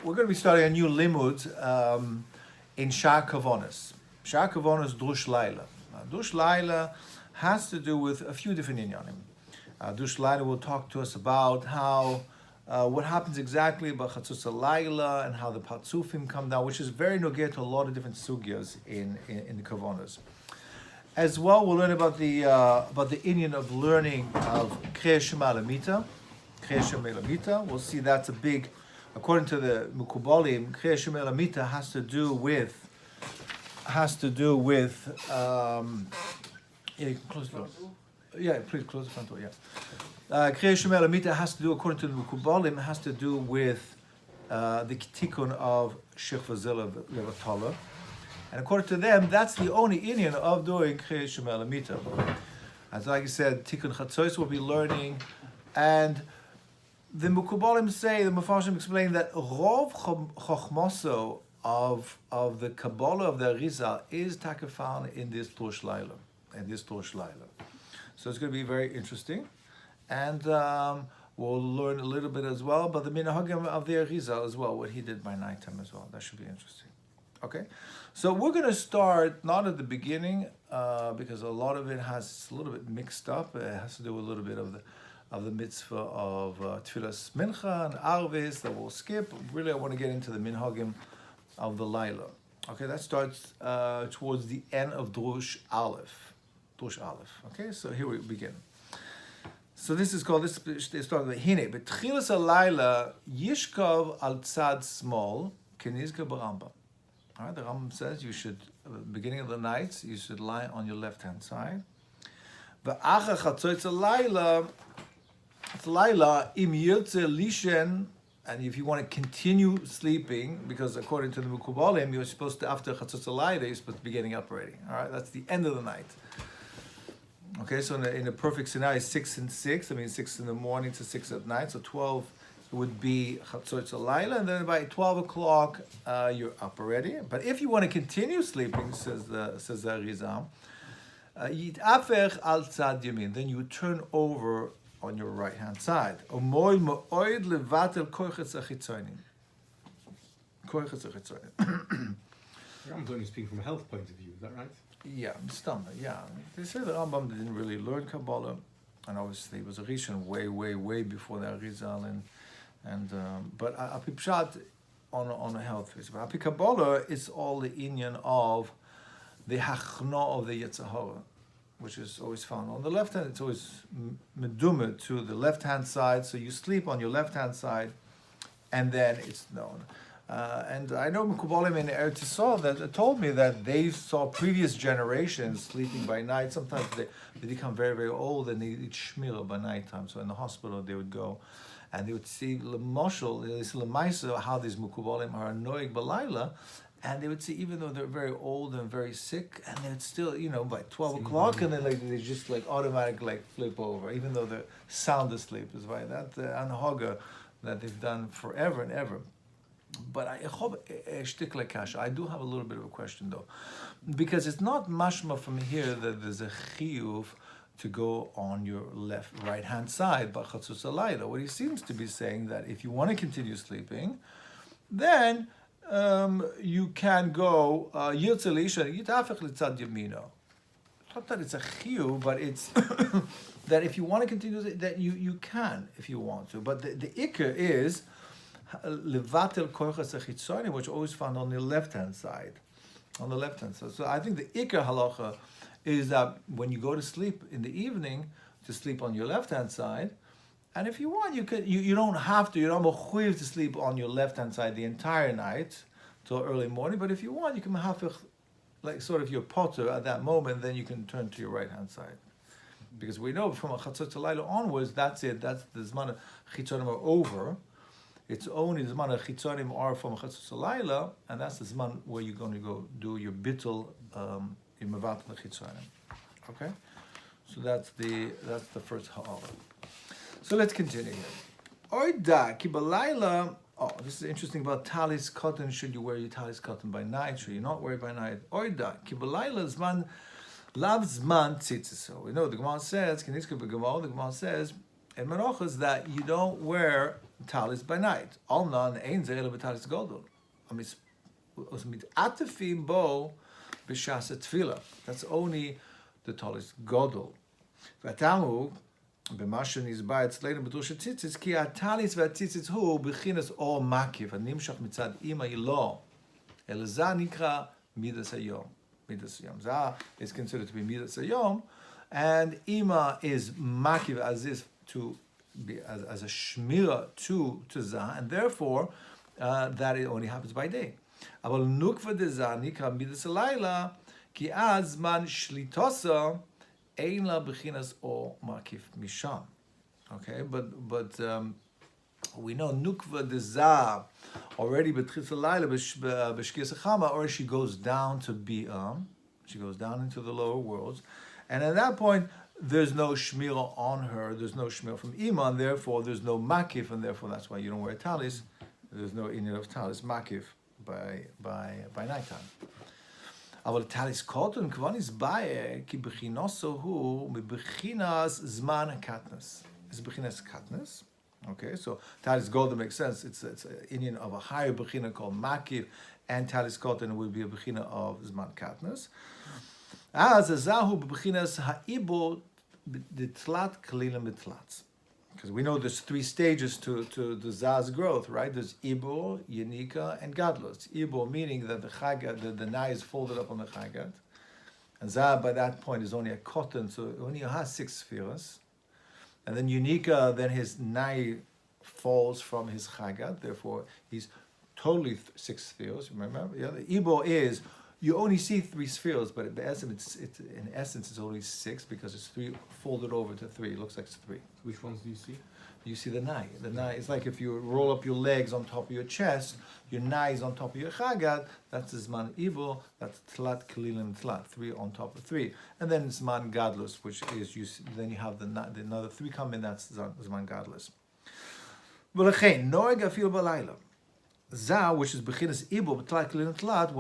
we're going to be starting a new limud in Shaar Kavanot. Shaar Kavanot Drush Lylah. Drush Lylah has to do with a few different inyanim. Drush Lylah will talk to us about how what happens exactly about Chatzot Lylah and how the Patzufim come down, which is very nogeh to a lot of different sugyas in the Kavanos. As well, we'll learn about the inyan of learning of Kiryat Shema Hamitah. Kiryat Shema Hamitah. We'll see that's a big, according to the Mukubalim, Kiryat Shema Hamitah has to do with yeah, you can close the door. Yeah, please close the front door. Yeah. Kiryat Shema Hamitah has to do, according to the Mukubalim, has to do with the Tikkun of Shechvazil Levatala. And according to them, that's the only inyan of doing Kiryat Shema Hamitah. As like I said, Tikkun Chatzot will be learning, and the Mukubalim say, the Mefarshim explain that Rov Chochmoso of the Kabbalah of the Arizal is takafan in this Drush Lylah, So it's going to be very interesting, and we'll learn a little bit as well about the minhagim of the Arizal as well, what he did by nighttime as well. That should be interesting. Okay, so we're going to start not at the beginning because a lot of it it's a little bit mixed up. It has to do with a little bit of the mitzvah of Tfilas Mincha and Arvis that we'll skip. Really, I want to get into the minhagim of the Lylah. Okay, that starts towards the end of Drush Aleph. Okay, so here we begin. So this is called, they start with Hine. But Tchilas Lylah Yishkov al Tzad Small Kenizka Baramba. All right, the Rambam says you should, at the beginning of the night, you should lie on your left-hand side. V'acha chatzot Lylah im yirtze lishen, and if you want to continue sleeping, because according to the Mukubalim, you're supposed to, after chatzot Lylah, you're supposed to be getting up already. All right, that's the end of the night. Okay, so in a perfect scenario, 6 and 6. I mean, 6 in the morning to 6 at night. So 12 would be Chatzot Lylah, and then by 12 o'clock you're up already. But if you want to continue sleeping, says the Arizal, Yitafech al tzad yamin, then you turn over on your right hand side. Omoy mo'oid levatel koichetz achitzonim. Rambam only speaking from a health point of view, is that right? Yeah, yeah. They say the Rambam didn't really learn Kabbalah, and obviously it was a Rishon way before the Arizal, but Apipshat on a health basis. But Apikabbalah is all the inyan of the hachno of the Yetzirah, which is always found on the left hand. It's always medumet to the left hand side, so you sleep on your left hand side, and then it's known. And I know Mekubalim in Eretz Yisrael that told me that they saw previous generations sleeping by night. Sometimes they become very old and they eat shmira by nighttime. So in the hospital they would go, and they would see l'maisa how these Mekubalim are annoying b'layla, and they would see even though they're very old and very sick, and they'd still by 12 o'clock, and then they just automatically flip over, even though they're sound asleep. Is right that anhaga that they've done forever and ever. But I do have a little bit of a question though, because it's not mashma from here that there's a chiyuv to go on your right hand side, but Chatzot Lylah. What he seems to be saying that if you want to continue sleeping, then you can go yirtze lisha yitafech litzad yamino. It's not that it's a chiyuv, but it's that if you want to continue, that you can if you want to. But the ikar is levatel koiches achitzonim, which always found on the left-hand side. So I think the ikar halacha is that when you go to sleep in the evening, to sleep on your left-hand side, and if you want, you could. You don't have to. You're not mechuyev to sleep on your left-hand side the entire night till early morning. But if you want, you can have sort of your potter at that moment. Then you can turn to your right-hand side, because we know from a Chatzot Lylah onwards, that's it. That's the zman chitzonim are over. It's only the zman chitzonim are from Chatzot Lylah, and that's the zman where you're going to go do your bittul in mevat chitzonim. Okay, so that's the first ha'ala. So let's continue here. Oida ki b'layla. Oh, this is interesting about talis cotton. Should you wear your talis cotton by night? Should you not wear it by night? Oida ki b'layla zman lav zman tzitzis. We know the Gemara says, the Gemara says in Menachos that you don't wear talis by night. Alnan ein ze ela b'talis godol. Os mit'atefim bo b'shas tefillah. That's only the talis godol. V'atamu b'ma shenizba etzleinu b'drush tzitzis ki atalis v'tzitzis hu b'chinas or makiv הנמשך מצד אימא ילו. אלא זה נקרא midas hayom. Midas hayom. Zah is considered to be midas hayom, and ima is makiv as if to be as a shmira to zah, and therefore that it only happens by day. אבל נוקבה דזah נקרא midas Lylah, כי אז זמן שלitosa ein la b'chinas or makiv misham. Okay, but we know nukva dezah already b'tchitz Lylah b'shkiyas chama, or she goes down to bi'am, she goes down into the lower worlds, and at that point there's no shmira on her, there's no shmira from ima, and therefore there's no makif, and therefore that's why you don't wear talis. There's no inyan of talis makif by nighttime. אבל talis koton kvanis bae ki b'chinoso hu meb'chinas zman katnas. It's b'chinas katnas. Okay, so talis golden makes sense. It's an Indian of a higher bechina called makif, and talis koton would be a bechina of zman katnas. As a zahu bechinas haibo ditlat kalilim mitlatz. Because we know there's three stages to the zah's growth, right? There's ibo, yenika, and gadlus. Ibo meaning that the chagat, the nai is folded up on the chagat, and zah by that point is only a cotton, so it only has 6 spheres. And then Unika, then his nai falls from his chagat, therefore he's totally 6 spheres. Remember, yeah. The ibo is you only see 3 spheres, but in essence it's only 6 because it's 3 folded over to 3. It looks like it's 3. Which ones do you see? You see the nai. The nai is like if you roll up your legs on top of your chest, your nai is on top of your chagat. That's zman ibo. That's tlat kalilim tlat, 3 on top of 3, and then zman gadlus, which is then you have the another 3 come in. That's zman gadlus. V'lechein noeg afil b'layla. Zah, which is bechinas ibo b'tlat kalilim tlat,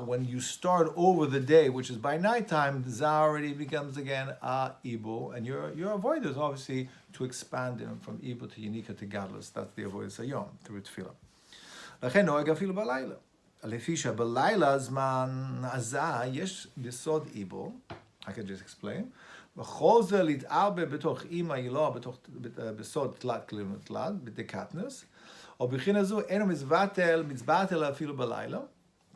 when you start over the day, which is by nighttime, zah already becomes again ibo, and your avoiders obviously to expand him from ibo to yenika to gadlus. That's the avoiders hayom through tefillah. לכן נוהג אפילו בלילה. לפי שבלילה זמן הזעה יש בסוד איבו, I can just explain, בכל זה להתערבב בתוך אימא הילוה, בסוד תלת כלים ותלת, בדקטנס, או בחינה זו אינו מצבטל אפילו בלילה,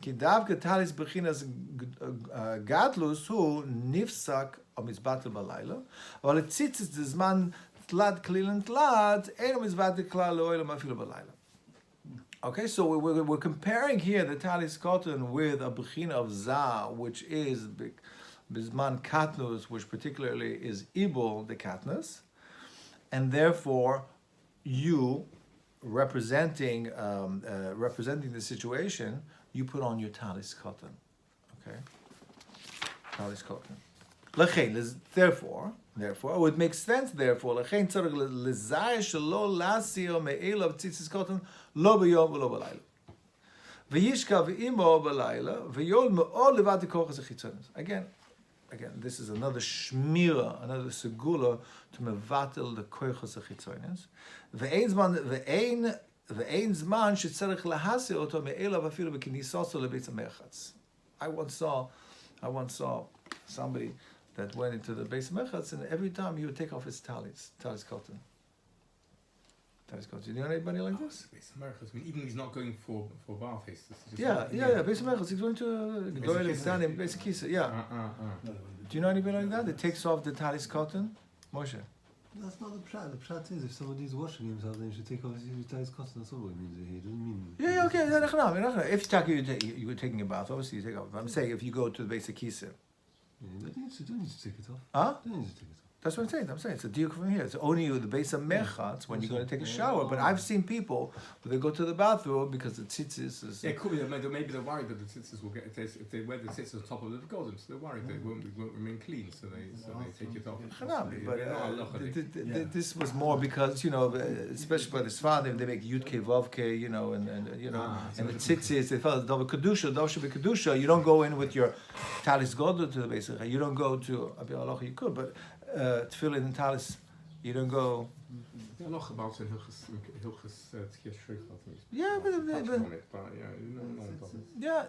כי דווקא טליס בחינס גדלוס הוא נפסק או מצבטל בלילה, אבל הציצת זה זמן תלת כלים ותלת, אינו מצבטל כלל לעולם אפילו בלילה. Okay, so we're comparing here the talis cotton with a bechina of zah, which is bisman katnus, which particularly is ibol the katnus, and therefore you representing the situation, you put on your talis cotton. Okay, talis cotton. Therefore, it would make sense. Therefore, לכן צריך לזהה שלא להסיר מאליו ציצית קוטן לא ביום ולא בלילה. וישכב עמו בלילה ויול מאוד לבד הכוח החיצוניות. Again, this is another shmira, another segula to mevatel the koichos החיצוניות. ואין זמן שצריך להסיר אותו מאליו אפילו בכניסתו לבית המרחץ. I once saw somebody that went into the base mechats, and every time he would take off his talis cotton. Talis cotton. Do you know anybody like this? Base mechats. I mean, even he's not going for bath. Yeah. Base mechats. He's going to go and stand in basic kisa. Yeah. Do you know anybody like that? That takes off the talis cotton? Moshe. That's not the pshat. The pshat is if somebody is washing himself, then you should take off his talis cotton. That's all it means. It doesn't mean. Yeah. Okay. If you were taking a bath, obviously you take off. I'm saying if you go to the basic kisa. Yeah, you don't need to take it off. Huh? You don't need to take it off. That's what I'm saying. It's a diuk from here. It's only the base of merchatz when you're going to take a shower. But I've seen people when they go to the bathroom because the tzitzis is. Yeah, cool. Maybe they're worried that the tzitzis will get if they wear the tzitzis on top of the golden, so they're worried they won't remain clean, so they take it off. But this was more because especially by the Sfadim, they make yudke vavke, and the tzitzis they felt double kedusha. You don't go in with your talis godel to the base. You don't go to abiyaloch. You could, but tefillin and talis You don't go. Yeah, nog about in Hilchus Tikkun, I think. Yeah, but yeah,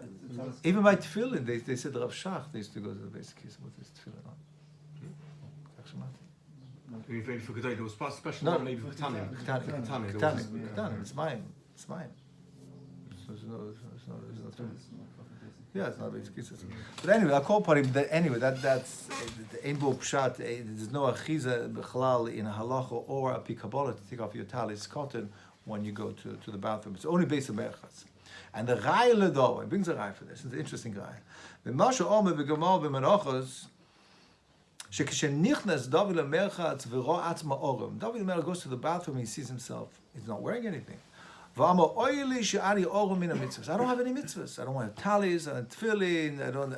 even by tefillin, they said Rav Shach, they used to go to the basic case with his tefillin on. Even for Gedai, there was special No, maybe for Tanim. Ketanim, it's mine. So there's no yeah, it's not basic cases. But anyway, I call party. That's the Einbo Pshat. There's no achiza b'chalal in a halacha or a pikabala to take off your talis cotton when you go to the bathroom. It's only based on merchatz. And the rai ledo, it brings a rai for this. It's an interesting rai. The Masha Omer v'Gemal b'Menachos. Shekeshenichnas David lemerchatz v'ro atzma orem. David lemerchatz goes to the bathroom. He sees himself. He's not wearing anything. I don't have any mitzvahs. I don't have talis, I don't tefillin, I don't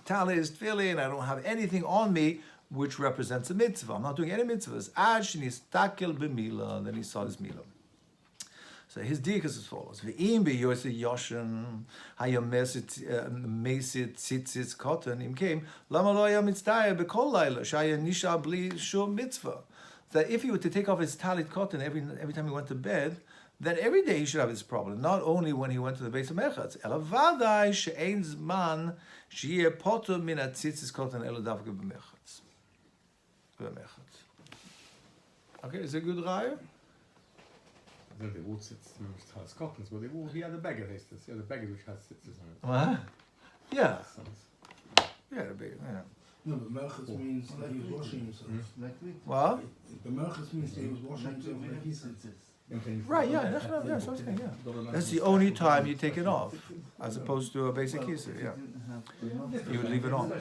talis, tefillin, I don't have anything on me which represents a mitzvah. I'm not doing any mitzvahs. Then he saw his mila. So his dik is as follows. V'im be'yosei yoshen hayom mesit tzitzis cotton im came lama lo hayom mitzvah b'kol Lylah shaya nisha bli shum mitzvah. That if he were to take off his talit cotton every time he went to bed, then every day he should have this problem. Not only when he went to the base of merchatz. Ela vaday she'ein zman she'yeh poter min atzitzis cotton ela davke b'merchatz. Okay, is it a good raya? I don't think all tzitzis has cottons, but he had a beggar. He had a beggar which has tzitzis on it. What? Yeah. Yeah, the beggar. Yeah. No, but merchatz means that he was washing himself. What? The merchatz means that he was washing himself like he said. Right, yeah, that's what I'm saying, yeah. That's the only time you take it off, as opposed to a basic kisa, yeah. You would leave it on.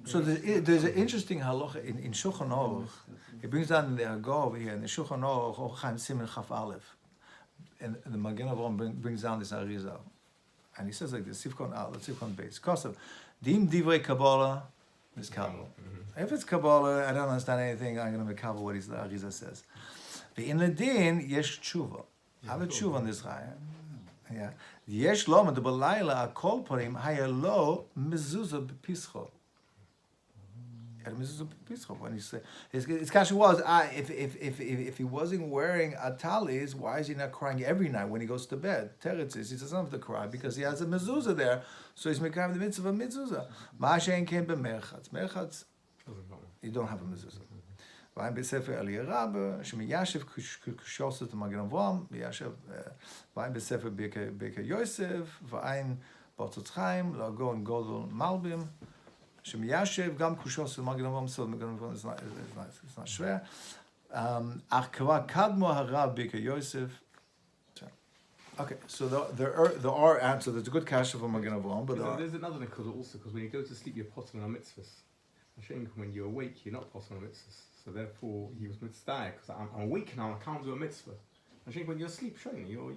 So there's an interesting halacha in Shulchan Aruch. It brings down in the Hago over here, in the Shulchan Aruch, Chaim Simen Chaf Aleph. And the Magen Avraham brings down this Arizal. And he says like this, Sivkon Aleph, Sivkon Beis. Kosav, Dim Divrei Kabbalah, is Kabbalah. If it's Kabbalah, I don't understand anything, I'm going to make Kabbalah what the Arizal says. In the din, yesh tshuva. I have a tshuva on this raya. Yeah. Yesh lo the Lylah akol parim hayalo mezuzah b'pischo. When he said his question was, if he wasn't wearing a talis, why is he not crying every night when he goes to bed? Teretz is he doesn't have to cry because he has a mezuzah there, so he's making the mitzvah of mezuzah. Ma'ashen came b'merchatz. Merchatz, you don't have a mezuzah. V'ayim b'sefer Eliyah Rabbe shemiyashiv kushoset Magen Avraham v'yashiv v'ayim b'sefer Birkei Yosef v'ayim b'Otzot Chaim la'gon Godol Malbim. Shemiyashev gam kushos Magen Avraham, so Magen Avraham is not schwer. Ach kvar kadmo harav Birkei Yosef. Okay, so there are answers. There's a good kasha for Magen Avraham, but there's another nekuda also, because when you go to sleep, you're potter on mitzvahs. I think when you're awake, you're not potter on mitzvahs. So therefore, he was mitzvah because I'm awake now. I can't do a mitzvah. I think when you're asleep, you're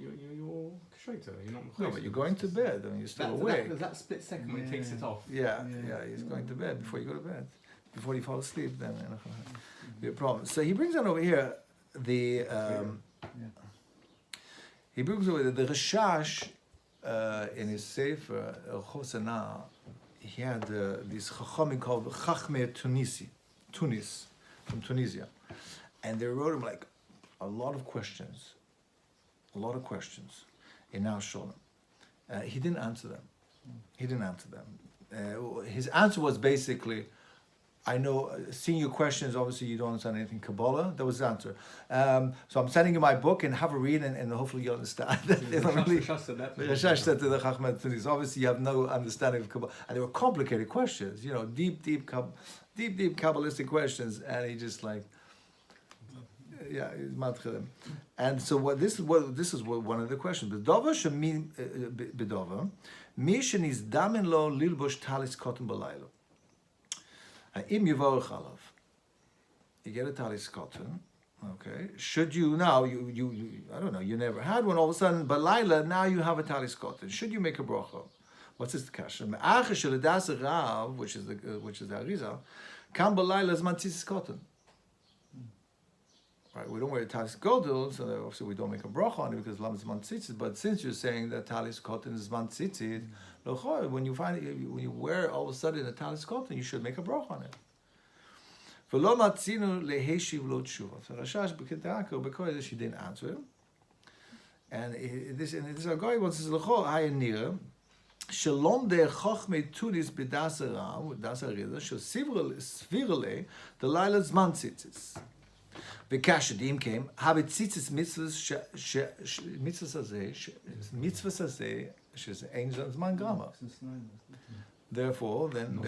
kosher. You're not. No, but you're going to bed and you're still awake. That split second when he takes it off. Yeah, he's going to bed before you go to bed. Before you fall asleep, then be a problem. So he brings on over here the he brings over the Rashash in his sefer Chosana. He had these chachamim called Chachmei Tunis from Tunisia, and they wrote him like a lot of questions in our Sholem. He didn't answer them. His answer was basically, I know, seeing your questions, obviously you don't understand anything Kabbalah. That was his answer. So I'm sending you my book and have a read and hopefully you understand. Rashash said to the Chachmei Tunis, obviously you have no understanding of Kabbalah. And they were complicated questions, deep Kabbalistic questions. And he just like, he's matchilim. And so this is one of the questions. B'dova shemin b'dova, mi shenizdamen lo lilbosh talis cotton b'laylo. Im yivorach alav. You get a talis cotton, okay? Should you now you I don't know, you never had one, all of a sudden b'layla now you have a talis cotton. Should you make a bracha? What's this kasha? Me'acher shel das rav, which is the Arizal, kam b'layla zman tzitzis cotton. Right, we don't wear talis godel, so obviously we don't make a bracha on it because lam is man tzitzit. But since you're saying that talis cotton is man tzitzit, when you wear all of a sudden a talis cotton, you should make a bracha on it. ולא מצינו להשיב לו תשובה. So Rashash b'kedaker, because she didn't answer. And this guy wants to say, "L'cho hayanira, shalom de chochmei tudis b'das Aram, das Arizal, shel svirle, the Lylah zman tzitzis. V'kashadim came, have tzitzis mitzvahs azeh, she's angel zman grama. Therefore, then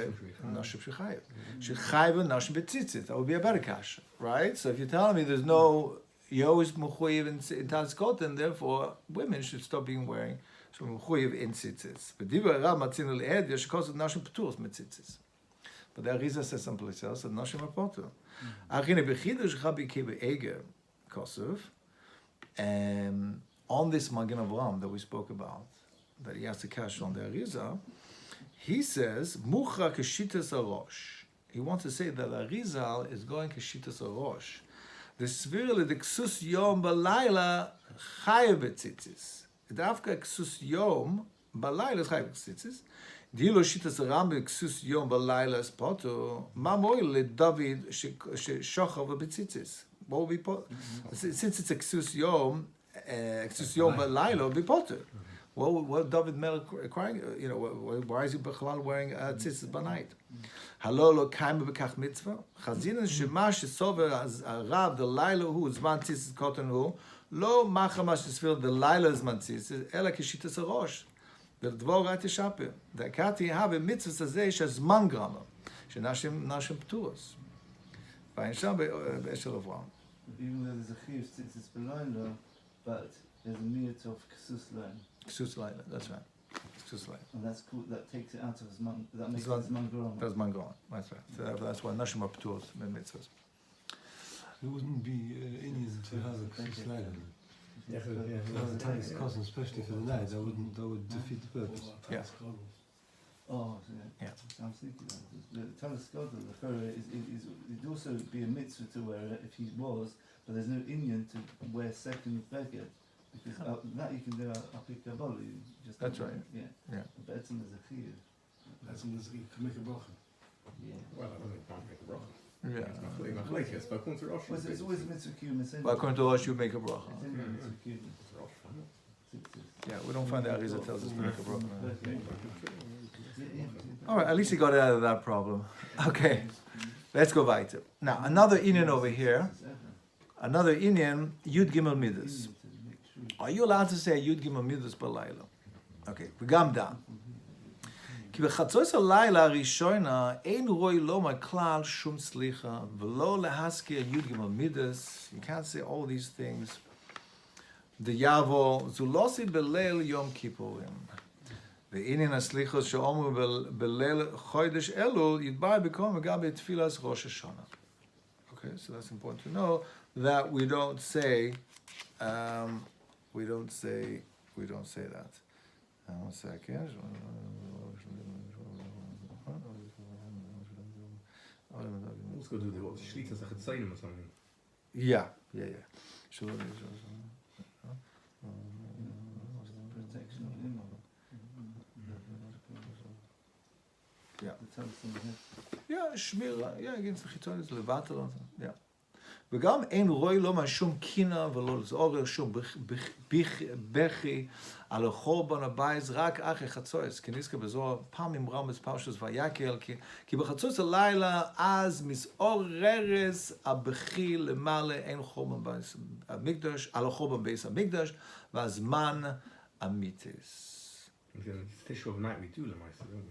nashim shechayev. Shechayev nashim b'tzitzis. That would be a better kasha, right? So if you're telling me there's no Yo is mechuyev in talis cotton, therefore women should stop being wearing mechuyev in tzitzis. But divrei Rav matzinu le'ed yeshkosed nashim pturos mitzitzis. But the Arizal says someplace else that nashim are potur. Achine bechidush Rabbi Kiva Eger Kosov, on this Magen Avraham that we spoke about, that he has to cash on the Arizal, he says mucha keshitas arosh. He wants to say that Arizal is going keshitas arosh. The svirle the ksus yom balayla chayev betzitzis. Dafka ksus yom balayla is chayev betzitzis. Dilo shitas ram ksus yom balayla is poto. Ma moil le David shochav betzitzis. What will be poto? Since it's a ksus yom balayla will be poto. What David Melech crying? You know, why is he wearing tzitzis by night? Halolo kaim bekach mitzvah. Chazinin shema shesover as Rav the Lylah who zman tzitzis cotton who lo machamash tisfil the Lylah zman tzitzis ela keshitas arosh. The dvor rat yishaper. The kati have mitzvah azeh shazman grama shenashim pturos. Vayinsham be'eshel Avraham. Even though there's a chiyuv tzitzis b'layla, but there's a miyut of ksus line. Ksus Lylah, that's right. Ksus Lylah. And that's cool. That takes it out of his man. That makes it man grown. That's man gone. That's right. So that's why nashim are pturos mitzvahs. It wouldn't be Indian to have a ksus line. The talis cotton, especially for the night, that would defeat the purpose. Yeah. Oh, yeah. I'm thinking that. The talis cotton, the furrow it'd also be a mitzvah to wear it if he was, but there's no Indian to wear second beggar. Because that you can do up in Kabbalah. That's right. Yeah. But it's in the chiyuv. That's when you can make a bracha. Yeah. Well, I don't think you can't make a bracha. Yeah. Machlekes, but according to Rosh, It's always a mitzvah kiyum. But according to Rosh, you make a bracha. It's in the mitzvah kiyum. Yeah, we don't find the Arizal tells us to make a bracha. Yeah. All right, at least he got out of that problem. Okay, let's go weiter. Now, another Indian over here. Another Indian, Yud Gimel Midas. Are you allowed to say Yud Gimel Midas b'Layla? Okay, וגם דן. כי בחצות הלילה הראשונה אין רואי לו מכלל שום סליחה ולא להזכיר י' ג' מידס. You can't say all these things. דיאבו זולוסי בליל יום כיפורים. ועניין הסליחות שאומרו בליל חודש אלול יתבע בקום וגם בתפילת ראש השנה. Okay, so that's important to know that we don't say that. One second. Let's go do the what? Shlita Zachetzayin or something. Yeah. Protection of him. Yeah, שמירה, against the חיצוניות, לבטל אותו, וגם אין רואי לא משום קינה ולא לעורר שום בכי על החורבן הבית, רק אחרי חצות, כי נזכר בזוהר פעמים רמז פרשת ויקל, כי בחצות הלילה אז מסעוררס הבכי למעלה אין חורבן בית המקדש, על החורבן בית המקדש, והזמן אמיתיס. Tissue of night we do Lamaisa, don't we?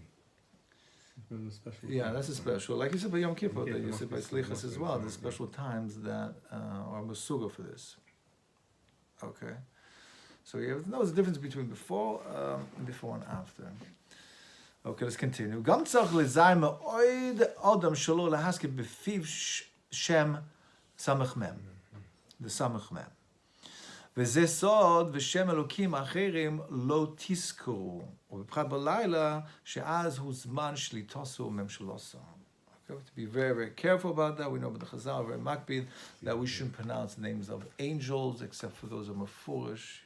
Yeah, that's a special. Like you said by Yom Kippur, that you said by Slichas as well. There's special times that are Masuga for this. Okay. So you have to know the difference between before and after. Okay, let's continue. Gam tzach lezay me'oid adam shelo lahaskir befiv shem samach mem. The samach mem. וזה סוד ושם אלוקים אחרים לא תזכרו, ובפרט בלילה שאז הוא זמן שליטוסו וממשלוסו. Okay, we have to be very, very careful about that. We know about the Chazal, very makbid, that we shouldn't pronounce the names of angels except for those of Mefurish,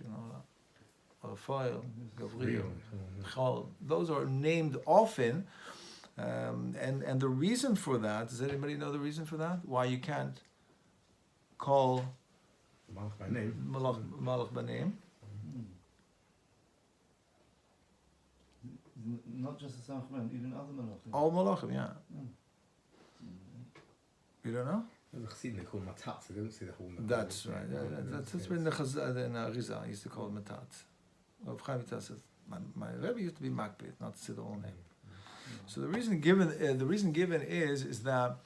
Raphael, Gabriel, Chol. Those are named often And the reason for that, does anybody know the reason for that? Why you can't call Malach by name. Malach by name? Not just the Samachman, even other Malachim. All Malachim, yeah. You don't know? The Chassidim, they call them matats, they don't say the whole matat. That's right. That's when the Arizal used to call it matat. Well, Hamitah says, my Rebbe used to be makbid, not to say the whole name. So the reason given is that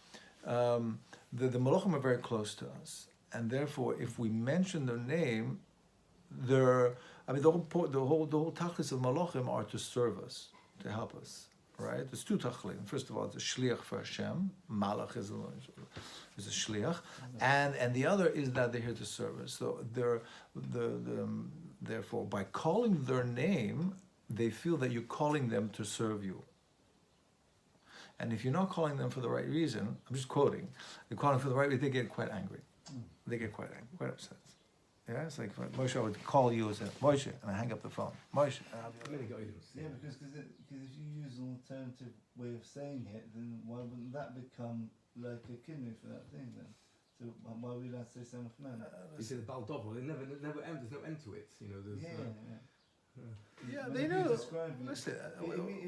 the Malachim are very close to us, and therefore, if we mention their name, the whole tachlis of Malachim are to serve us, to help us. Right? There's two tachlim. First of all, it's a shliach for Hashem. Malach is a shliach, and the other is that they're here to serve us. So therefore, by calling their name, they feel that you're calling them to serve you. And if you're not calling them for the right reason, I'm just quoting, you're calling for the right reason, they get quite angry. They get quite angry, quite upset. Yeah, it's like Moshe, I would call you as a Moshe, and I hang up the phone. Moshe. Yeah, because if you use an alternative way of saying it, then why wouldn't that become like a kidney for that thing then? So why would I say Samachman? You say the Baldovo, there's no end to it. You know, there's. Yeah, they know. Listen,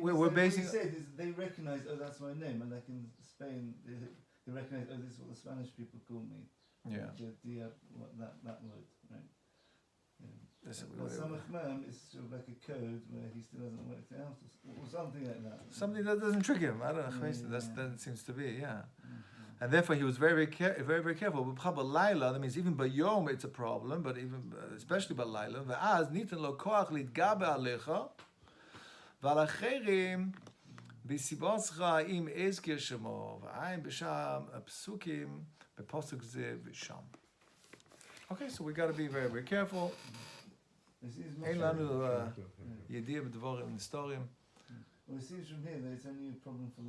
we're basing. What they said is they recognize, oh, that's my name, and like in Spain, they recognize, oh, this is what the Spanish people call me. Yeah. That word, right? Yeah. Listen, But Samachman is sort of like a code where he still hasn't worked it out, or something like that. Something that doesn't trick him. I don't know. That seems to be, yeah. And therefore, he was very careful. But Lylah, that means even by Yom it's a problem, but even especially by Lylah. V'az nitan lo koach litgabe alecha, v'al acherim b'siboscha im ezkir shemo v'ayim b'sham psukim b'posuk ze v'sham. Okay, so we got to be very, very careful. Ein lanu yediyah b'dvorim nestorim. Well, it seems from here that it's only a problem for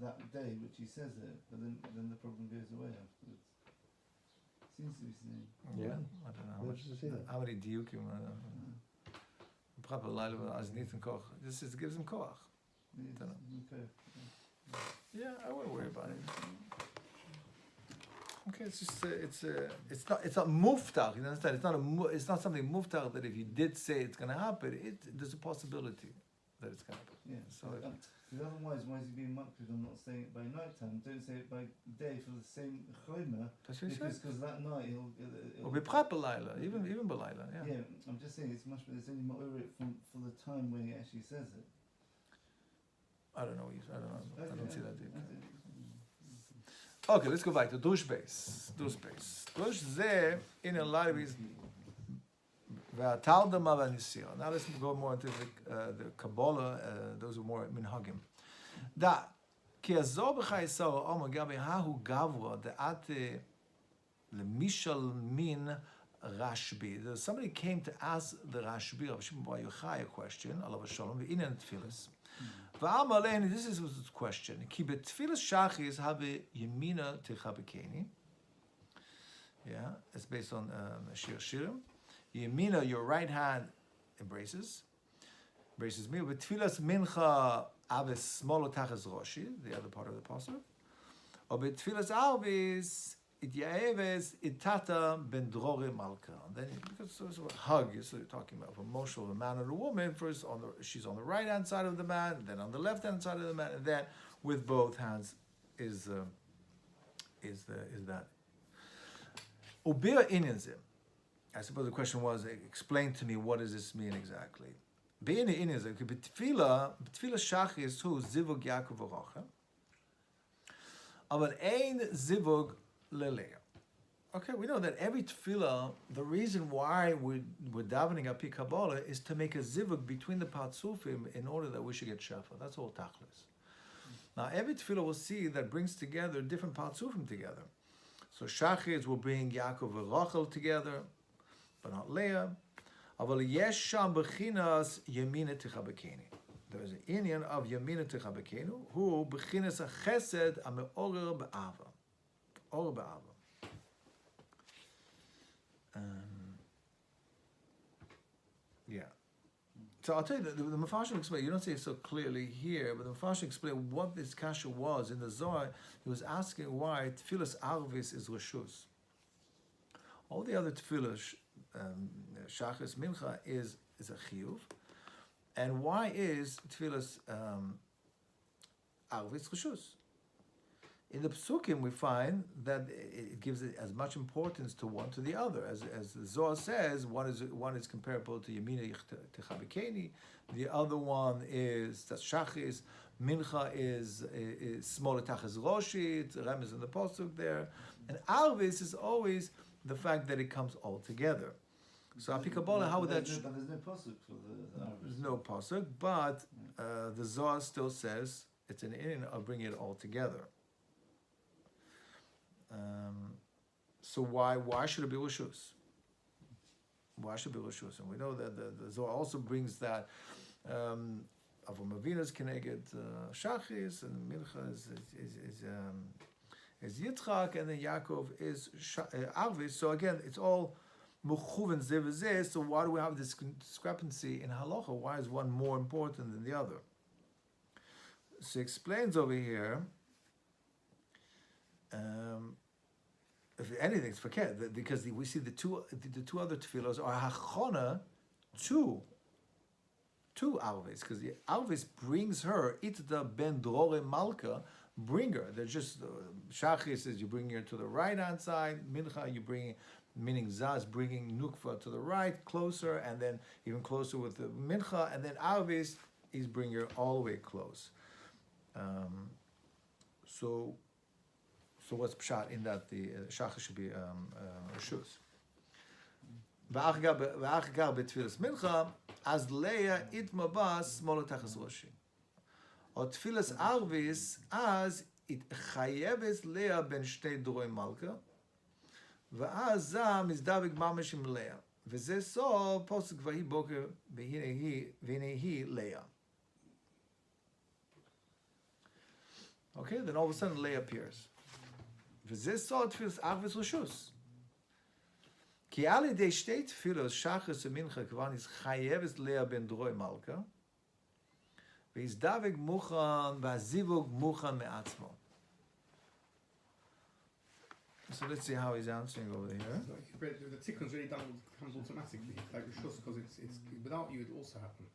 that day, which he says it, but then the problem goes away afterwards. Seems to be saying. Yeah, I don't know how many diukim. Probably Lylah as nit and koch. This gives him koach. Okay. Yeah, I wouldn't worry about it. Okay, it's just it's not muftach. You understand? It's not something muftach that if you did say it's going to happen, there's a possibility that it's going to happen. Yeah. So because otherwise, why is he being makbid on not saying it by night time? Don't say it by day for the same chayma. Because that night he'll be proper Lylah, even by Lylah. Yeah. Yeah, I'm just saying it's only ma'orit for the time when he actually says it. I don't know. I don't see that deep. Okay, let's go back to Drush base. Drush ze in a lot of his now let's go more into the Kabbalah, those are more minhagim. Da ki azor b'chaysar omer gabi hahu gavra de'ate lemishal min Rashbi. Somebody came to ask the Rashbi of Shimon Bar Yochai a question, alav shalom ve'inen tfilas. V'amar lein, this is his question. Ki betfilas shachis have yemina techabekeni. Yeah, it's based on Shiur. Yemina, your right hand embraces me. With tfilas mincha aves smolo tachas roshi, the other part of the pasuk. Or with tfilas alvis it yaeves itata ben drore malka. Then because it's a hug, so you're talking about from Moshe of a man and a woman. First she's on the right hand side of the man, then on the left hand side of the man, and then with both hands is that. Ubir inyanzim. I suppose the question was, explain to me what does this mean exactly? Be'ini inyanzim. B'tfila shachis hu zivug Yaakov v'rocha. Aval ein zivug leleah. Okay, we know that every tefillah, the reason why we're davening Api Kabbalah is to make a zivug between the patzufim in order that we should get shafa. That's all tachlis. Now, every tefillah will see that brings together different patzufim together. So Shachis will bring Yaakov and Rachel together, but not Leah. Aval yesh sham bechinas yemina tichabekeni. There is an Indian of yemina tichabekenu who bechinas a chesed ameorer be'ava. Orer be'ava. Yeah. So I'll tell you, the Mefarshim explain, you don't say it so clearly here, but the Mefarshim explain what this kasha was. In the Zohar, he was asking why Tfilas Arvis is Reshus. All the other Tfilas, Shachris Mincha, is a Chiyuv. And why is Tfilas Arvis Reshus? In the Psukim, we find that it gives it as much importance to one to the other. As the Zohar says, one is comparable to Yemina Techabikeni, the other one is that's Shachis, Mincha is Smola Tachas Roshit, Rem is in the Pasuk there, and Arvis is always the fact that it comes all together. So Apikabola, how would that? But there's no pasuk for the Arvis. There's no pasuk, but the Zohar still says it's an in of bringing it all together. So why should it be Rishus? Why should it be Rishus? And we know that the Zohar also brings that Avram Avinu's Keneged Shachis, and Mincha is Yitzchak, and then Yaakov is Arvis. So again, it's all Mechuven Zeh v'zeh. So why do we have this discrepancy in halacha? Why is one more important than the other? So he explains over here. If anything, it's forget because we see the two other tefillos are hachona to Arvis, because the Arvis brings her Itda ben Drore Malka, bring her. They're just Shachis is you bring her to the right hand side, Mincha you bring, meaning Zaz bringing Nukva to the right closer, and then even closer with the Mincha, and then Arvis is bringing her all the way close. So what's pshat in that the shachar should be reshus? V'ach gar betfilas mincha as Leah itma bas smola tachas roshi. Or tfilas arvis as it chayeves Leah ben shtei droi malka v'az za mizdavik mamash im Leah v'zeh so posuk vahi boker v'hinei Leah. Okay, then all of a sudden Leah appears. V'zeh so tfilas arvis reshus. Ki al yedei shtei tfilos shachris u'mincha kvan is chayeves Leah ben droi malka v'yizdavik muchan v'azivug muchan me'atzmo. So let's see how he's answering over here. So the Tikkun's really comes automatically, like Rishus, because it's without you it also happen.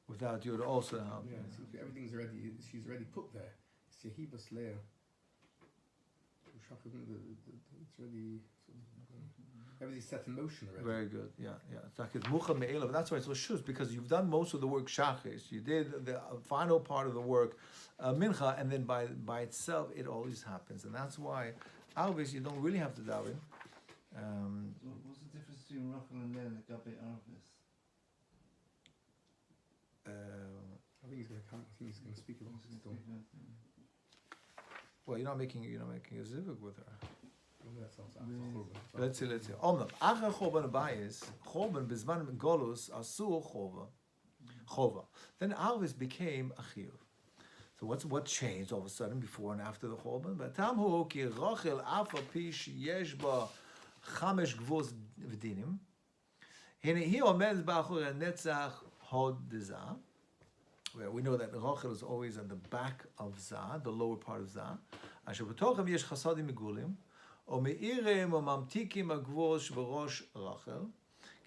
Without you, it also happen. Yeah, it seems to be everything's already, she's already put there. It's Yehibas Leah. It's already everything's set in motion already. Very good. Yeah. It's like it's mucha me'elav. That's why it's reshus, because you've done most of the work shachis. You did the final part of the work mincha, and then by itself it always happens, and that's why always you don't really have to daven. What's the difference between Rachel and Leah and the Gabe Arvis? I think he's going to come. I think he's going to speak about it still. Well, you're not making a zivug with her. Let's see. Omnam acher choban abayis choban bezman golus asur chova. Then Arvis became a chiyuv. So what changed all of a sudden before and after the choban? But tamhu ki Rachel afa pish yesh ba chamesh gvos v'dinim. Hine hi omed ba'achor netzach hod dezah. Where we know that Rachel is always at the back of Zah, the lower part of Zah. Asher b'tochem yesh chasadim migulim, o meirim o mamtikim agvos b'rosh Rachel,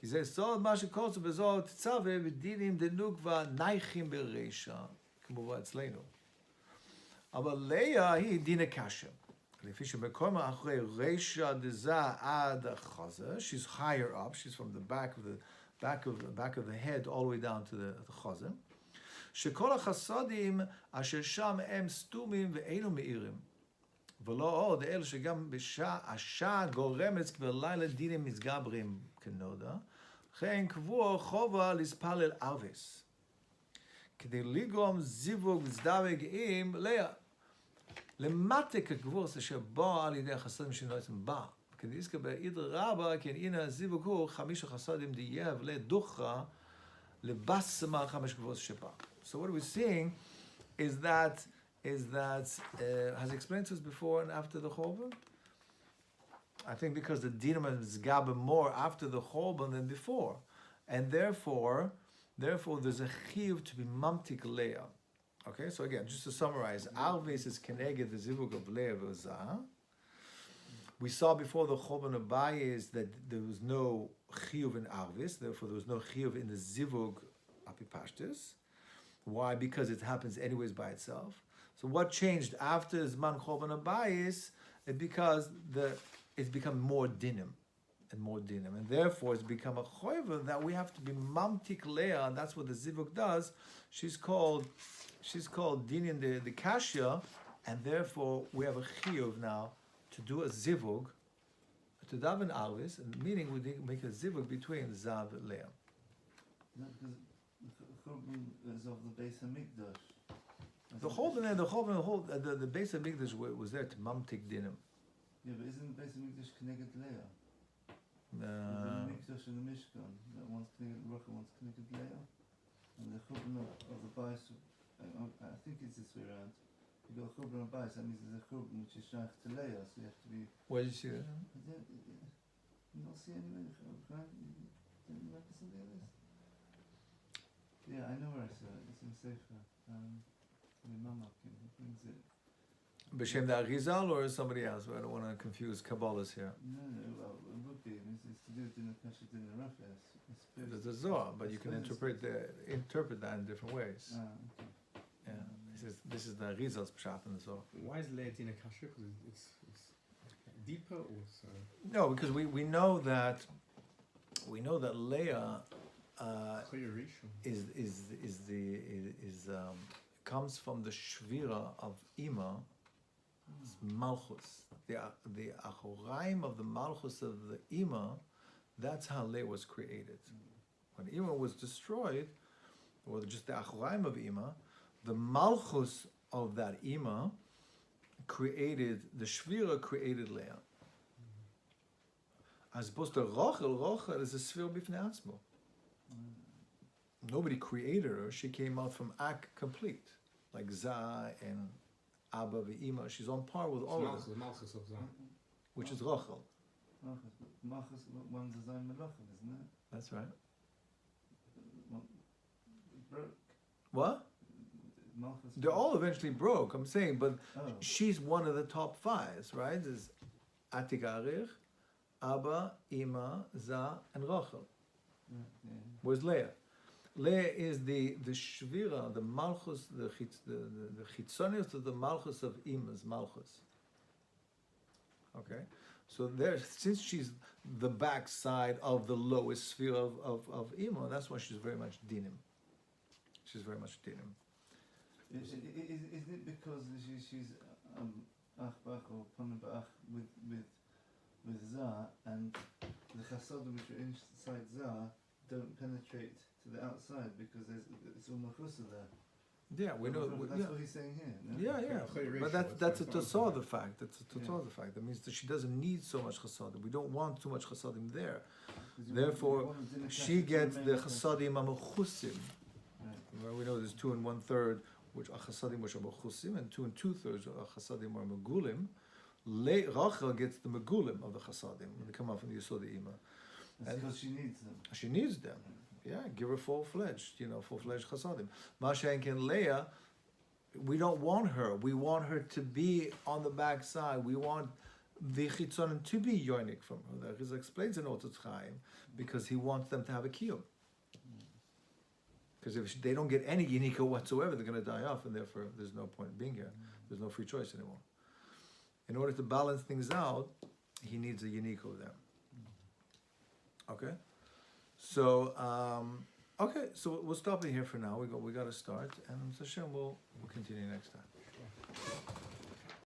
ki ze sod ma shekotzu b'zor tetzave v'dinim denukva naichim b'reisha, k'mova atzleinu. Aber Leah hi dina kashem. לפי שבקומה אחרי reisha dezah ad chazer, she's higher up, she's from the back of the head all the way down to the chazer. שכל החסדים אשר שם הם סתומים ואינו מאירים. ולא עוד, אלא שגם השעה גורמת כבר לילה דינים מתגברים כנודע, לכן קבוע חובה לספלל ערבס. כדי לגרום זיווג וזדווג עם לאה. למטה כקבוס אשר בא על ידי החסדים שנועצם בה. כדי לזכר אידר רבה, כן הנה הזיווג הוא 5 חסדים דייב לדוחה לבסמה 5 קבוס שבה. So what we're seeing is that has explained to us before and after the Chorban. I think because the dinam is gabe more after the Chorban than before, and therefore Therefore, there's a chiyuv to be mamtik Leah. Okay, so again, just to summarize, Arvis is keneged the zivug of Leah v'Zah. We saw before the Choban Abayis that there was no chiyuv in Arvis, therefore there was no chiyuv in the zivug apipashtis. Why? Because it happens anyways by itself. So what changed after Zman Choban Abayis? Because it's become more dinim. And therefore it's become a choiva that we have to be mamtik Leah, and that's what the zivug does. She's called dinin the kashya, and therefore we have a chiyuv now to do a zivug, to daven alvis, and meaning we make a zivug between Zav and Leah. No, because the Churban is of the Beis Hamikdash. The Beis Hamikdash was there to mamtik dinim. Yeah, but isn't the Beis Hamikdash connected Leah? The Mikdash and the Mishkan, that one's connected Rocha, one's connected Leah. And the Churban of the Bais, I think it's this way around. You got a Churban of Bais, that means there's a Churban which is shaykh to Leah, so you have to be... Where did you see that? You don't see anywhere, right? You don't remember something like this? Yeah, I know where I saw it, it's in Sefer. My mama brings it. B'Shem the Arizal or somebody else? I don't want to confuse Kabbalahs here. No, well, it would be. It's to do with Dinah Kasha, Dinah Rafa. There's a Zohar, but you can interpret that in different ways. Okay. Yeah, this is the Arizal's pshat in the Zohar. Why is Leah Dina Kasha? Because it's deeper, or so? No, because we know that Leah comes from the shvira of Ima. Malchus, the achoraim of the Malchus of the Ima, that's how Leah was created. When Ima was destroyed, or just the achoraim of Ima, the Malchus of that Ima created, the shvira created Leah. As opposed to Rochel is a shvira b'fnei atzmo. Nobody created her, she came out from Ak complete, like Zah and Abba v'Ima, she's on par with all of them. The Malchus of Zah. Which is Rochel. Malchus, one's a Zayn Melachim, isn't it? That's right. Broke. What? Malchus. They're all eventually broke, I'm saying, but she's one of the top fives, right? There's Atik Arich, Abba, Ima, Zah, and Rochel. Yeah. Where's Leah? Leah is the shvira, the malchus, the chitzonius of the malchus of Ima's malchus. Okay, so there, since she's the backside of the lowest sphere of Ima, that's why she's very much dinim. She's very much dinim. Isn't it because she's ach bach or panim bach with Zah, and the chasadim which are inside Zah don't penetrate to the outside because it's all machusa there. Yeah, we know. That's what he's saying here. No? Yeah. But that's a tosah the fact. That's a tosah the fact. That means that she doesn't need so much chasadim. We don't want too much chasadim there. Therefore, she gets the chasadim amechusim. Well, we know there's 2 1/3 which are chasadim which are mechusim, and 2 2/3 are chasadim or megulim. Rachel gets the megulim of the chasadim when they come out from the Yesod Ima. That's because she needs them. She needs them. Yeah, give her full-fledged chasadim. Mashenk and Leah, we don't want her. We want her to be on the backside. We want the chitzonim to be yonik from her. That explains in Otzot Chaim because he wants them to have a kiyum. Because if they don't get any yinika whatsoever, they're going to die off, and therefore there's no point in being here. There's no free choice anymore. In order to balance things out, he needs a yinika there. Okay, so so we'll stop it here for now. We got to start, and Hashem will continue next time.